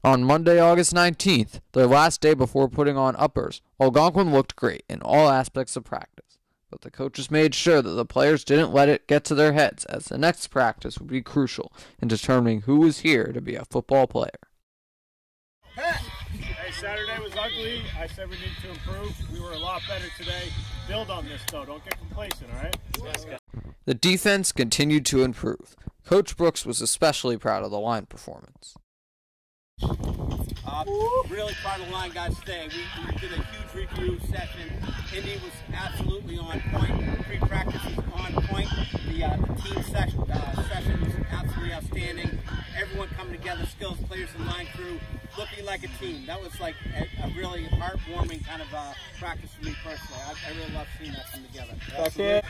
On Monday, August 19th, their last day before putting on uppers, Algonquin looked great in all aspects of practice, but the coaches made sure that the players didn't let it get to their heads, as the next practice would be crucial in determining who was here to be a football player. Hey, Saturday was ugly. I said we need to improve. We were a lot better today. Build on this, though. Don't get complacent, all right? Yes, the defense continued to improve. Coach Brooks was especially proud of the line performance. Really proud of the line guys today. We did a huge review session. Indy was absolutely on point. Pre-practice was on point. The team session was absolutely outstanding. Everyone coming together, skills players and line crew, looking like a team. That was like a really heartwarming kind of practice for me personally. I really love seeing that come together. That's it.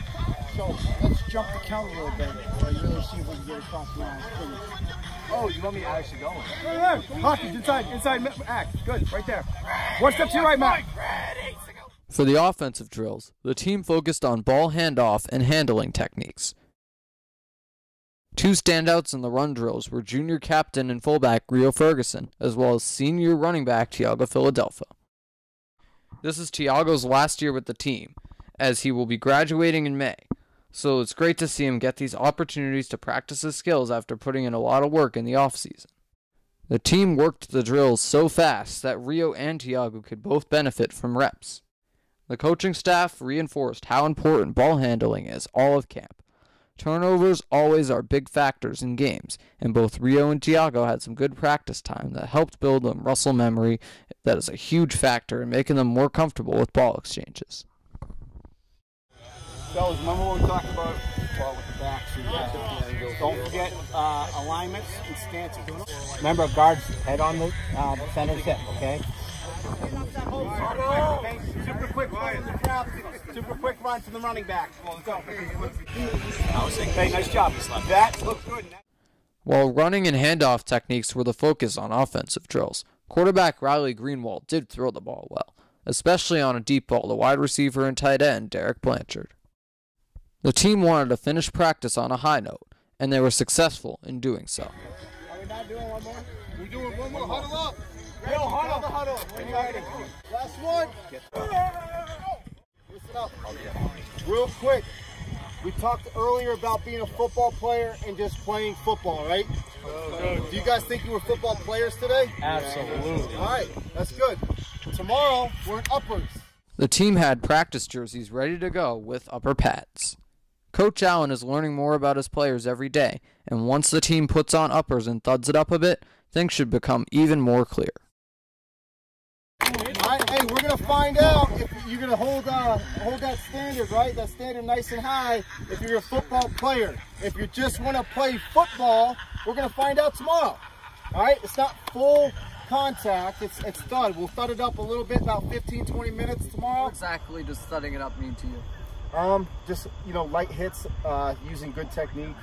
So let's jump the count a little bit so you really see if we can get across the line. Oh, you want me to actually go? Hawkins, inside, act. Good, right there. One step to your right, Matt. For the offensive drills, the team focused on ball handoff and handling techniques. Two standouts in the run drills were junior captain and fullback Rio Ferguson, as well as senior running back Tiago Philadelphia. This is Tiago's last year with the team, as he will be graduating in May. So it's great to see him get these opportunities to practice his skills after putting in a lot of work in the offseason. The team worked the drills so fast that Rio and Tiago could both benefit from reps. The coaching staff reinforced how important ball handling is all of camp. Turnovers always are big factors in games, and both Rio and Tiago had some good practice time that helped build them muscle memory that is a huge factor in making them more comfortable with ball exchanges. Fellas, remember what we talked about? Ball with the backs. Don't forget alignments and stances. Remember, guards head on the center's hip, okay? Super quick run to the running back. Let's go. Hey, nice job. That looks good. While running and handoff techniques were the focus on offensive drills, quarterback Riley Greenwald did throw the ball well, especially on a deep ball to wide receiver and tight end Derek Blanchard. The team wanted to finish practice on a high note, and they were successful in doing so. Are we not doing one more? We're doing one more. Huddle up. Yo, huddle. Last one. Listen up. Real quick. We talked earlier about being a football player and just playing football, right? Do you guys think you were football players today? Absolutely. All right, that's good. Tomorrow, we're in uppers. The team had practice jerseys ready to go with upper pads. Coach Allen is learning more about his players every day, and once the team puts on uppers and thuds it up a bit, things should become even more clear. All right, hey, we're going to find out if you're going to hold that standard, right? That standard nice and high if you're a football player. If you just want to play football, we're going to find out tomorrow. All right? It's not full contact. It's thud. We'll thud it up a little bit, about 15-20 minutes tomorrow. What exactly does thudding it up mean to you? Just, light hits, using good technique,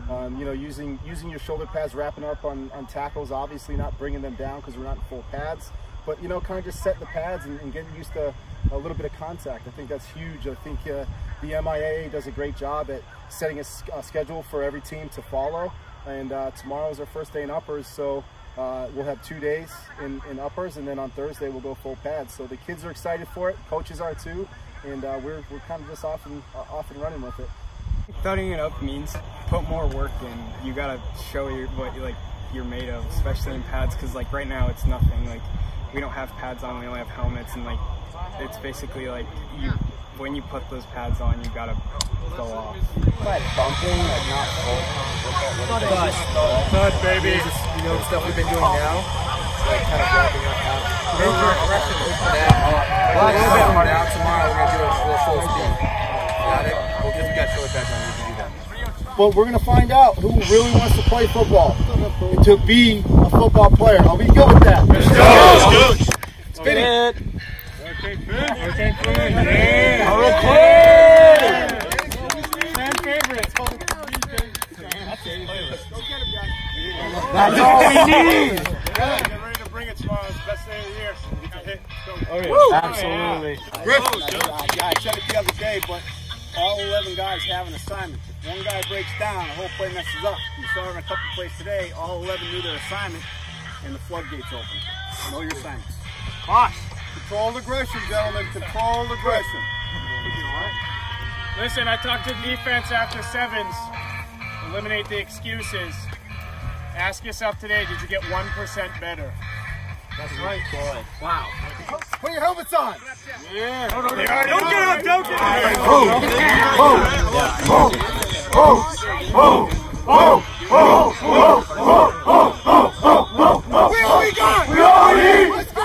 using your shoulder pads, wrapping up on tackles, obviously not bringing them down because we're not in full pads, but, kind of just setting the pads and getting used to a little bit of contact. I think that's huge. I think the MIA does a great job at setting a schedule for every team to follow, and tomorrow is our first day in uppers, so we'll have 2 days in uppers, and then on Thursday we'll go full pads. So the kids are excited for it, coaches are too, and we're kind of just off and running with it. Thudding it up means put more work in. You gotta show what you're made of, especially in pads, because right now it's nothing. We don't have pads on, we only have helmets, and it's basically when you put those pads on, you gotta go off. Bumping, not full. Thud, baby. The stuff we've been doing now, kind of wrapping up now. Now tomorrow we're gonna do it full speed. Got it? Because we got shoulder pads on, we can do that. But we're gonna find out who really wants to play football, to be a football player. Are we good with that? Let's go. Spin it. Okay, good. Yeah. Fan favorites. That's all we need. Get ready to bring it tomorrow. It's the best day of the year. We can hit. Absolutely. I said it the other day, but all 11 guys have an assignment. If one guy breaks down, the whole play messes up. You saw in a couple plays today, all 11 knew their assignment. and the floodgates open. Know your signs. Controlled aggression, gentlemen. Controlled aggression. Listen, I talked to defense after sevens. Eliminate the excuses. Ask yourself today, did you get 1% better? That's right, boy. Wow. Put your helmets on. Yeah. Don't get up, don't get up. Where are we going? We are here. Let's go.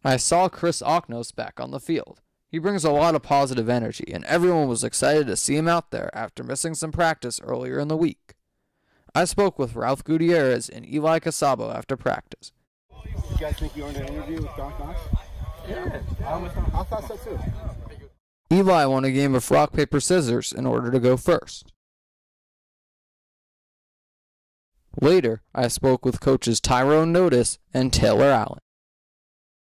I saw Chris Oknos back on the field. He brings a lot of positive energy, and everyone was excited to see him out there after missing some practice earlier in the week. I spoke with Ralph Gutierrez and Eli Casabo after practice. You guys think you earned an interview with Gonk? Yeah. I thought so too. Eli won a game of rock, paper, scissors in order to go first. Later, I spoke with coaches Tyrone Notice and Taylor Allen.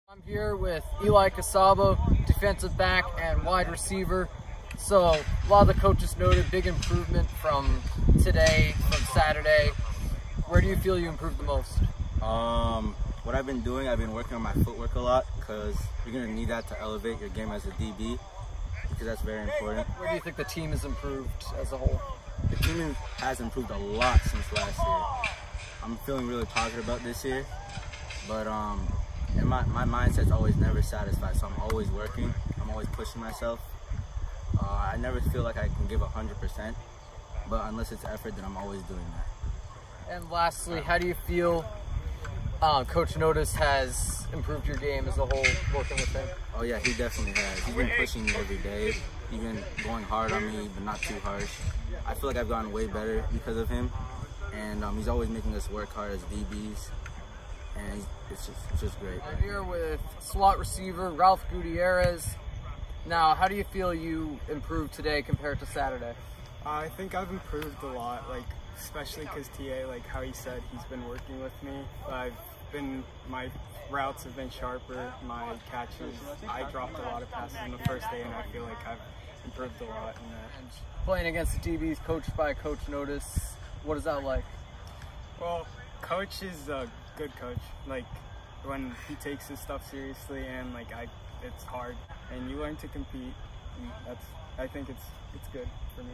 I'm here with Eli Casabo, defensive back and wide receiver. So a lot of the coaches noted big improvement from today, from Saturday. Where do you feel you improved the most? What I've been doing, I've been working on my footwork a lot because you're going to need that to elevate your game as a DB because that's very important. Where do you think the team has improved as a whole? The team has improved a lot since last year. I'm feeling really positive about this year, but and my mindset's always never satisfied, so I'm always working. I'm always pushing myself. I never feel like I can give 100%, but unless it's effort, then I'm always doing that. And lastly, how do you feel Coach Notice has improved your game as a whole, working with him? Oh yeah, he definitely has. He's been pushing me every day. He's been going hard on me, but not too harsh. I feel like I've gotten way better because of him, and he's always making us work hard as DBs, and it's just great. I'm here with slot receiver Ralph Gutierrez. Now, how do you feel you improved today compared to Saturday? I think I've improved a lot, like especially because TA, like how he said, he's been working with me. My routes have been sharper, my catches. I dropped a lot of passes in the first day, and I feel like I've improved a lot in that. And playing against the DBs coached by Coach Notice, what is that like? Well, Coach is a good coach. Like when he takes his stuff seriously, and like it's hard, and you learn to compete. And I think it's good for me.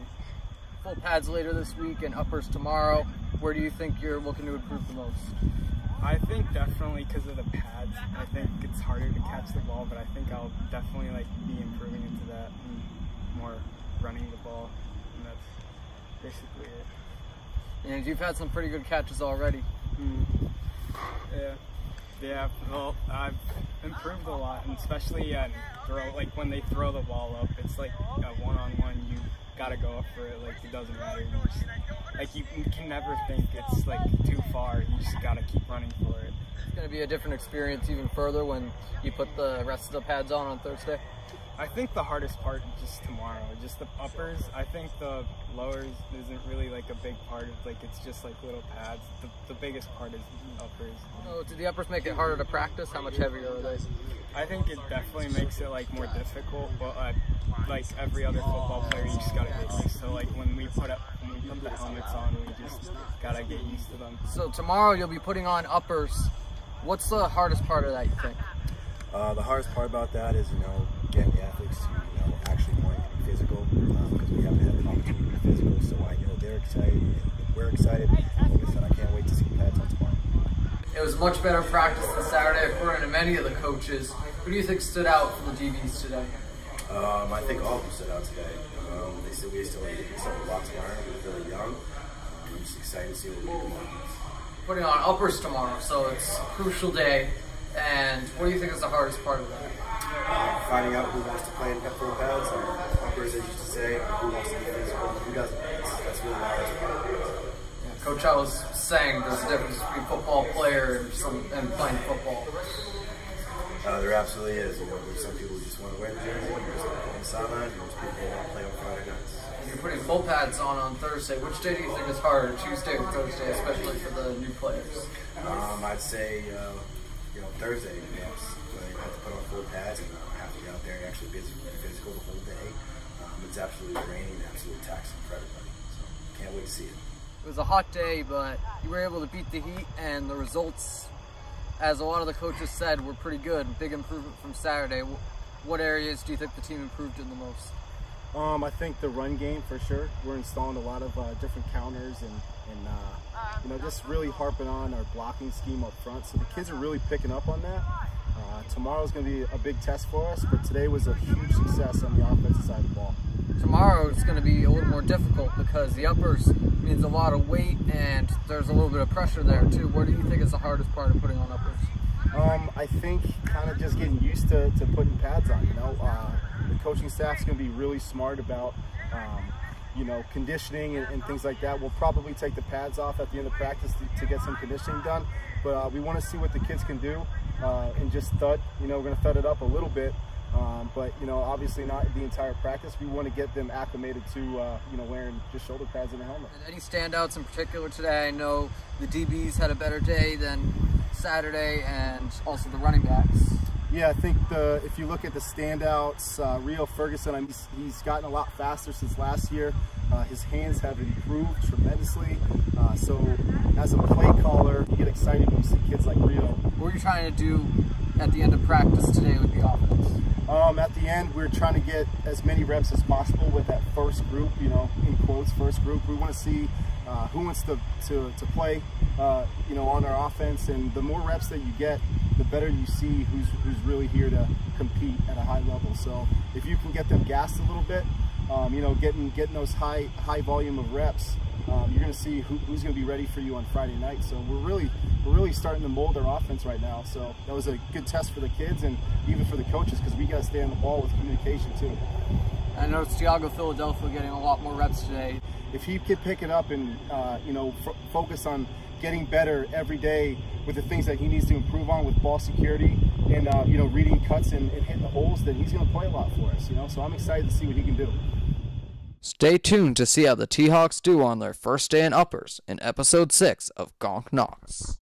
Full pads later this week and uppers tomorrow. Where do you think you're looking to improve the most? I think definitely because of the pads. I think it's harder to catch the ball, but I think I'll definitely be improving into that and more running the ball, and that's basically it. And you've had some pretty good catches already. Yeah. Well, I've improved a lot, and especially when they throw the ball up, it's like a one-on-one. You gotta go up for it. Like it doesn't matter. You can never think it's like too far. You just gotta keep running for it. It's gonna be a different experience even further when you put the rest of the pads on Thursday. I think the hardest part is just tomorrow, just the uppers. I think the lowers isn't really like a big part of it's just like little pads. The biggest part is uppers. Oh, did the uppers make it harder to practice? How much heavier are they? I think it definitely makes it more difficult, but like every other football player, you just gotta get used to. Like when we put the helmets on, we just gotta get used to them. So tomorrow you'll be putting on uppers. What's the hardest part of that, you think? The hardest part about that is, getting the athletes to, actually wanting to be physical, because we haven't had an opportunity to be physical, so I know they're excited, and we're excited. Like I said, I can't wait to see the pads on tomorrow. It was much better practice than Saturday, according to many of the coaches. Who do you think stood out for the DBs today? I think all of them stood out today. They said we still have a lot to learn. We're really young. I'm just excited to see what we can do. Putting on uppers tomorrow, so it's a crucial day. And what do you think is the hardest part of that? Finding out who wants to play in full pads, or uppers, as you used to say, who wants to be physical, who doesn't. That's really the hardest part. Yeah, Coach, I was saying there's a difference between football player and playing football. There absolutely is. There's some people who just want to win the jersey, there's people on the sidelines, and there's people who want to play on Friday nights. You're putting full pads on Thursday. Which day do you think is harder, Tuesday or Thursday, especially for the new players? I'd say, Thursday, yes. So you have to put on full pads and have to get out there and actually be physical the whole day. It's absolutely draining, absolutely taxing for everybody. So can't wait to see it. It was a hot day, but you were able to beat the heat, and the results, as a lot of the coaches said, were pretty good. Big improvement from Saturday. What areas do you think the team improved in the most? I think the run game for sure. We're installing a lot of different counters and just really harping on our blocking scheme up front. So the kids are really picking up on that. Tomorrow's going to be a big test for us, but today was a huge success on the offensive side of the ball. Tomorrow it's going to be a little more difficult because the uppers means a lot of weight and there's a little bit of pressure there too. What do you think is the hardest part of putting on uppers? I think kind of just getting used to putting pads on. The coaching staff's going to be really smart about conditioning and things like that. We'll probably take the pads off at the end of practice to get some conditioning done, but we want to see what the kids can do and just thud. We're going to thud it up a little bit, but obviously not the entire practice. We want to get them acclimated to wearing just shoulder pads and a helmet. And any standouts in particular today? I know the DBs had a better day than Saturday, and also the running backs. Yeah, I think if you look at the standouts, Rio Ferguson, he's gotten a lot faster since last year. His hands have improved tremendously. So as a play caller, you get excited when you see kids like Rio. What were you trying to do at the end of practice today with the offense? At the end, we're trying to get as many reps as possible with that first group, in quotes, first group. We want to see who wants to play, on our offense. And the more reps that you get, the better you see who's really here to compete at a high level. So if you can get them gassed a little bit, getting those high volume of reps, you're going to see who's going to be ready for you on Friday night. So we're really starting to mold our offense right now. So that was a good test for the kids and even for the coaches, because we got to stay on the ball with communication too. I noticed Thiago Philadelphia getting a lot more reps today. If he could pick it up and focus on getting better every day with the things that he needs to improve on with ball security and reading cuts and hitting the holes, then he's going to play a lot for us. So I'm excited to see what he can do. Stay tuned to see how the T-Hawks do on their first day in uppers in episode 6 of Gonk Knocks.